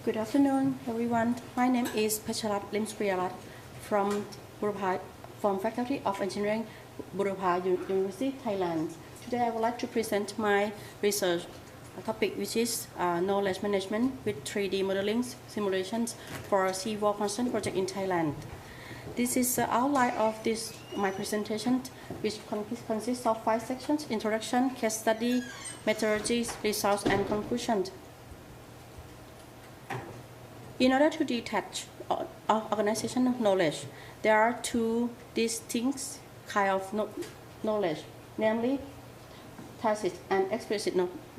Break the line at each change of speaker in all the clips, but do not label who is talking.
Good afternoon, everyone. My name is Pacharat Limspriyarat from Burapha, from Faculty of Engineering, Burapha University, Thailand. Today, I would like to present my research topic, which is knowledge management with 3D modeling simulations for Seawall construction project in Thailand. This is the outline of my presentation, which consists of 5 sections: introduction, case study, methodologies, results, and conclusions. In order to detach organizational knowledge, there are 2 distinct kinds of knowledge, namely tacit and explicit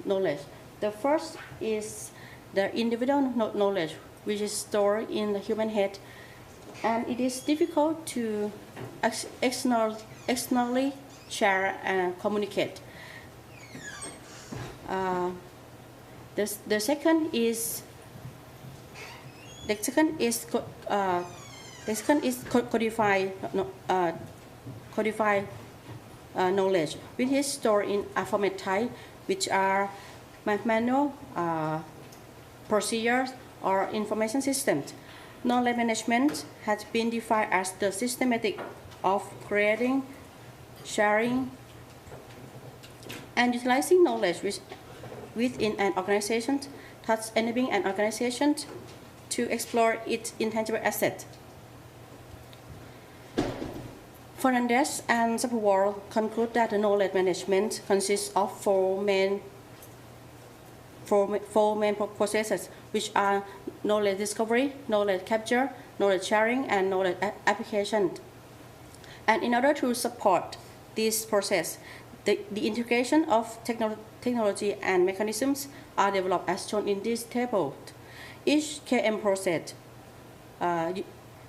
knowledge. The first is the individual knowledge, which is stored in the human head, and it is difficult to externally share and communicate. The second is codified knowledge, which is stored in alphabet type, which are manual procedures or information systems. Knowledge management has been defined as the systematic of creating, sharing, and utilizing knowledge within an organization, thus enabling an organization to explore its intangible asset. Fernandez and Seawall conclude that the knowledge management consists of four main processes, which are knowledge discovery, knowledge capture, knowledge sharing, and knowledge application. And in order to support this process, the integration of technology and mechanisms are developed as shown in this table. Each KM process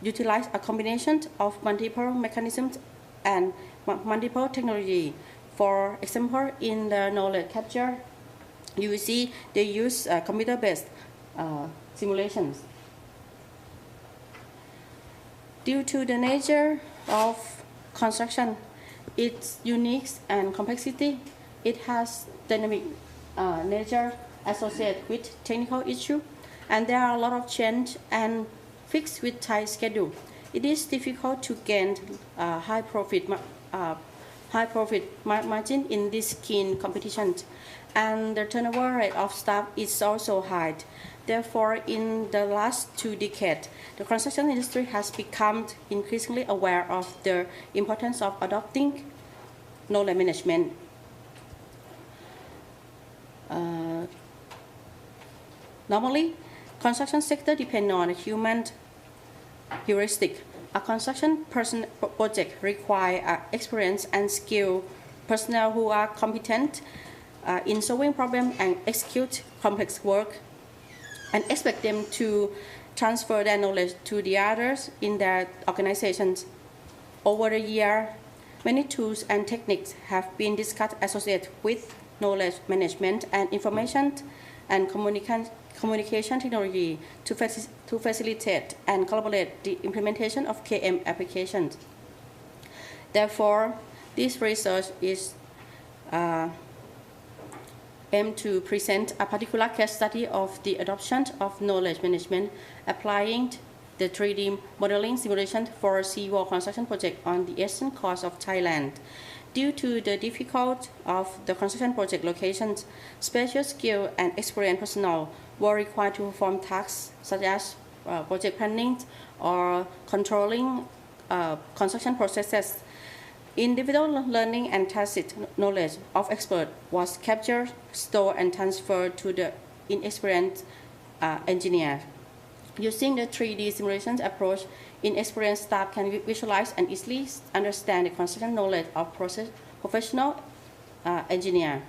utilizes a combination of multiple mechanisms and multiple technology. For example, in the knowledge capture, you will see they use computer-based simulations. Due to the nature of construction, its uniqueness and complexity, it has dynamic nature associated with technical issues, and there are a lot of change and fixed with tight schedule. It is difficult to gain high profit margin in this keen competition, and the turnover rate of staff is also high. Therefore, in the last 2 decades, the construction industry has become increasingly aware of the importance of adopting knowledge management. Normally, construction sector depends on human heuristic. A construction project requires experienced and skilled personnel who are competent in solving problems and execute complex work, and expect them to transfer their knowledge to the others in their organizations. Over the year, many tools and techniques have been discussed associated with knowledge management and information and communication technology to facilitate and collaborate the implementation of KM applications. Therefore, this research is aimed to present a particular case study of the adoption of knowledge management applying the 3D modeling simulation for Seawall construction project on the eastern coast of Thailand. Due to the difficulty of the construction project locations, special skill and experienced personnel were required to perform tasks such as project planning or controlling construction processes. Individual learning and tacit knowledge of experts was captured, stored, and transferred to the inexperienced engineer. Using the 3D simulation approach, inexperienced staff can visualize and easily understand the construction knowledge of professional engineer.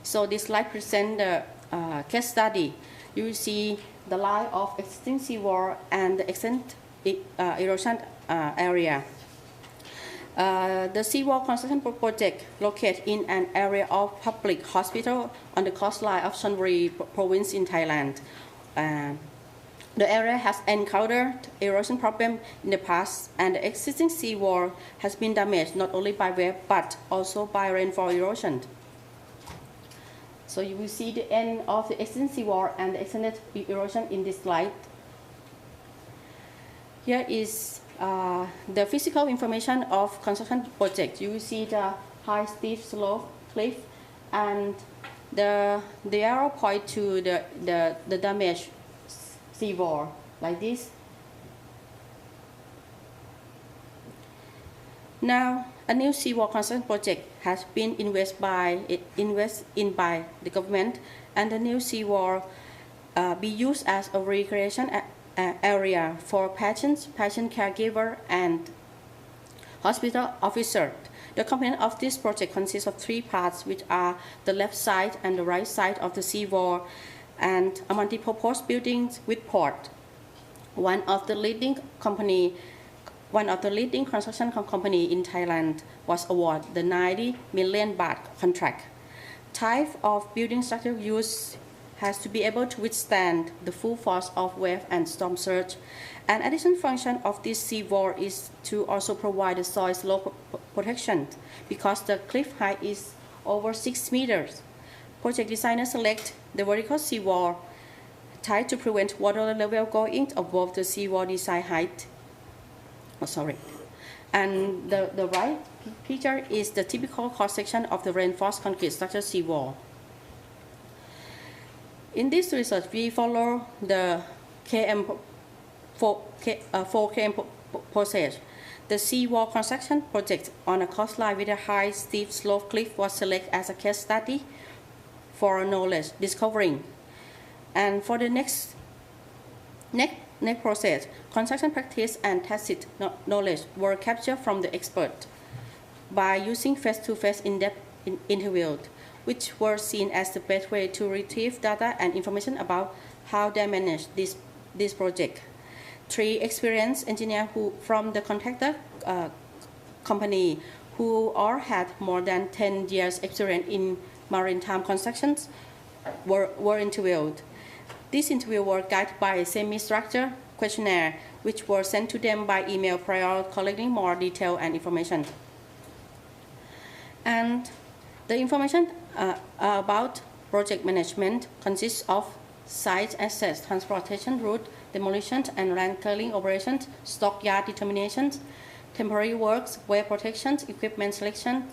So this slide presents the case study. You will see the line of existing seawall and the extent erosion area. The Seawall construction project located in an area of public hospital on the coastline of Chonburi province in Thailand. The area has encountered erosion problem in the past, and the existing seawall has been damaged not only by wave but also by rainfall erosion. So you will see the end of the existing seawall and the extended erosion in this slide. Here is the physical information of construction project. You will see the high steep slope cliff and the arrow point to the damaged seawall like this. Now, a new seawall construction project has been invested in by the government, and the new seawall be used as a recreation area for patients, patient caregiver, and hospital officer. The component of this project consists of 3 parts, which are the left side and the right side of the seawall, and a multi-purpose building with port. One of the leading construction company in Thailand was awarded the 90 million baht contract. Type of building structure used has to be able to withstand the full force of wave and storm surge. An additional function of this seawall is to also provide the soil slope protection because the cliff height is over 6 meters. Project designers select the vertical seawall type to prevent water level going above the seawall design height. And the right picture is the typical cross-section of the reinforced concrete structure seawall. In this research, we follow the 4KM process. The seawall construction project on a coastline with a high steep slope cliff was selected as a case study for knowledge discovering. And for the next process, construction practice and tacit knowledge were captured from the expert by using face-to-face in-depth interviews, which were seen as the best way to retrieve data and information about how they manage this project. 3 experienced engineers from the contractor company who all had more than 10 years experience in maritime constructions were interviewed. These interviews were guided by a semi-structured questionnaire, which were sent to them by email prior collecting more detail and information. And the information about project management consists of site access, transportation route, demolition and land clearing operations, stockyard determinations, temporary works, wave protections, equipment selection,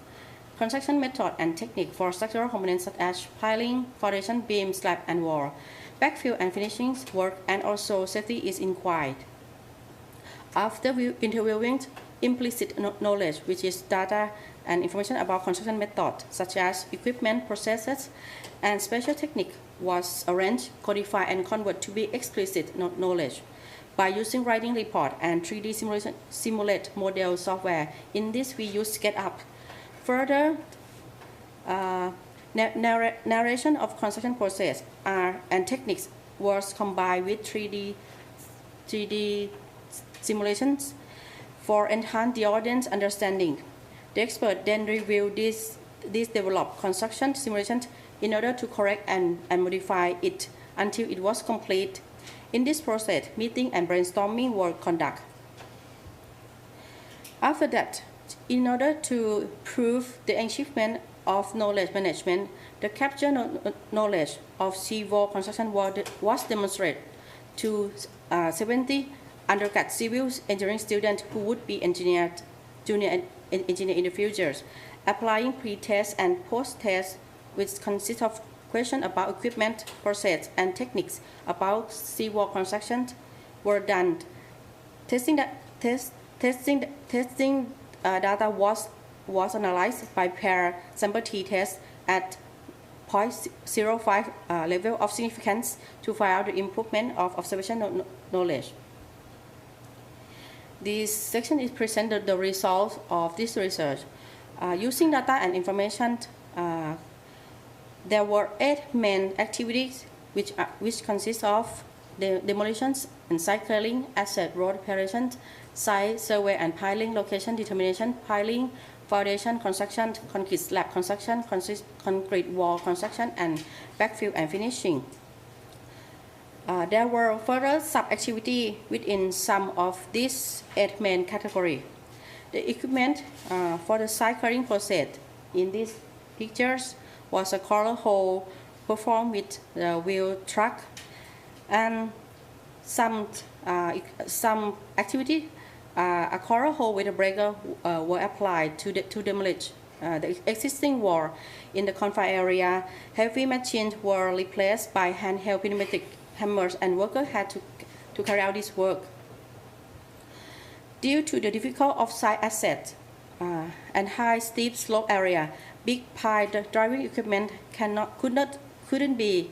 construction method and technique for structural components such as piling, foundation, beam, slab, and wall. Backfill and finishing work, and also safety is inquired. After interviewing implicit knowledge, which is data and information about construction methods such as equipment, processes, and special technique, was arranged, codified, and converted to be explicit knowledge by using writing report and 3D simulate model software. In this, we use SketchUp. Further, narration of construction process and techniques was combined with 3D simulations for enhance the audience understanding. The expert then reviewed this developed construction simulation in order to correct and modify it until it was complete. In this process, meeting and brainstorming were conducted. After that, in order to prove the achievement of knowledge management, the captured knowledge of seawall construction was demonstrated to 70 undergrad civil engineering students who would be junior engineer in the future. Applying pre-test and post-test, which consist of questions about equipment, process, and techniques about seawall construction, were done. Testing data was analyzed by pair sample t-test at 0.05 level of significance to find out the improvement of observation knowledge. This section is presented the results of this research. Using data and information, there were 8 main activities which consist of the demolitions and site clearing, asset road preparation, site survey and piling, location determination, piling, foundation construction, concrete slab construction, concrete wall construction, and backfill and finishing. There were further sub-activities within some of these 8 main categories. The equipment for the site clearing process in these pictures was a crawler hole performed with the wheel truck, and some activity, a coral hole with a breaker were applied to demolish the existing wall. In the confined area, heavy machines were replaced by handheld pneumatic hammers, and workers had to carry out this work. Due to the difficult off-site access and high steep slope area, big pile driving equipment couldn't be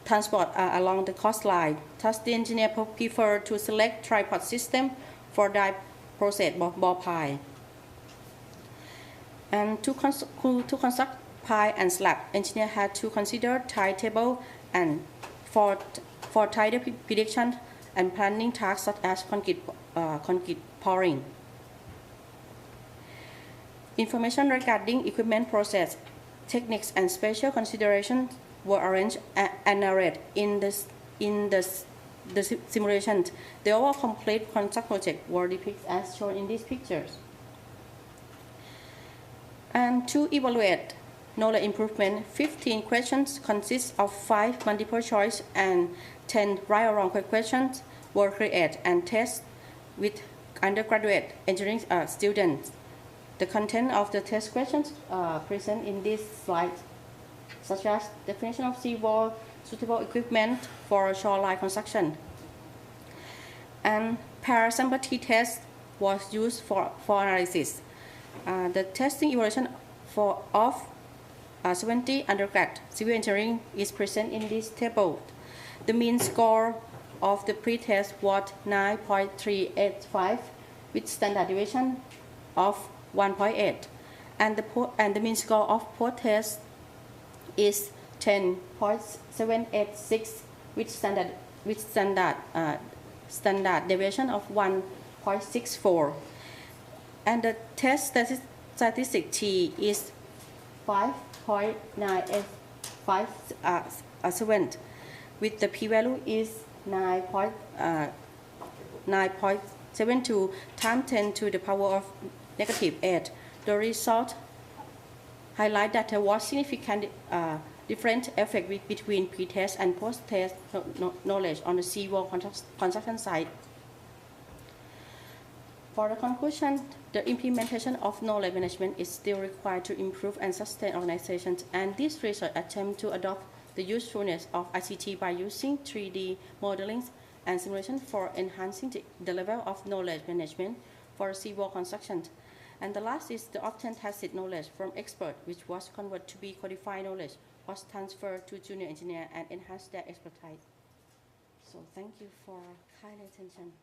transported along the coastline. Thus, the engineer preferred to select tripod system for dive process ball pile. And to construct pile and slab, engineer had to consider tide table and for tide prediction and planning tasks such as concrete pouring. Information regarding equipment process, techniques, and special considerations were arranged and narrated in the simulation. The overall complete construct project were depicted as shown in these pictures. And to evaluate knowledge improvement, 15 questions consist of 5 multiple choice and 10 right or wrong questions were created and tested with undergraduate engineering students. The content of the test questions present in this slide, such as definition of seawall, suitable equipment for shoreline construction. And parasample t-test was used for analysis. The testing evaluation of 70 undergrad civil engineering is present in this table. The mean score of the pre-test was 9.385 with standard deviation of 1.8, and the mean score of post-test is 10.786 with standard deviation of 1.64, and the test statistic T is 5.987 with the p-value is 9.72 times 10 to the power of -8. The result highlight that there was significant different effect between pre-test and post-test knowledge on the seawall construction site. For the conclusion, the implementation of knowledge management is still required to improve and sustain organizations, and this research attempt to adopt the usefulness of ICT by using 3D modeling and simulation for enhancing the level of knowledge management for seawall construction. And the last is the often tacit knowledge from expert, which was converted to be codified knowledge, was transferred to junior engineer and enhanced their expertise. So thank you for kind attention.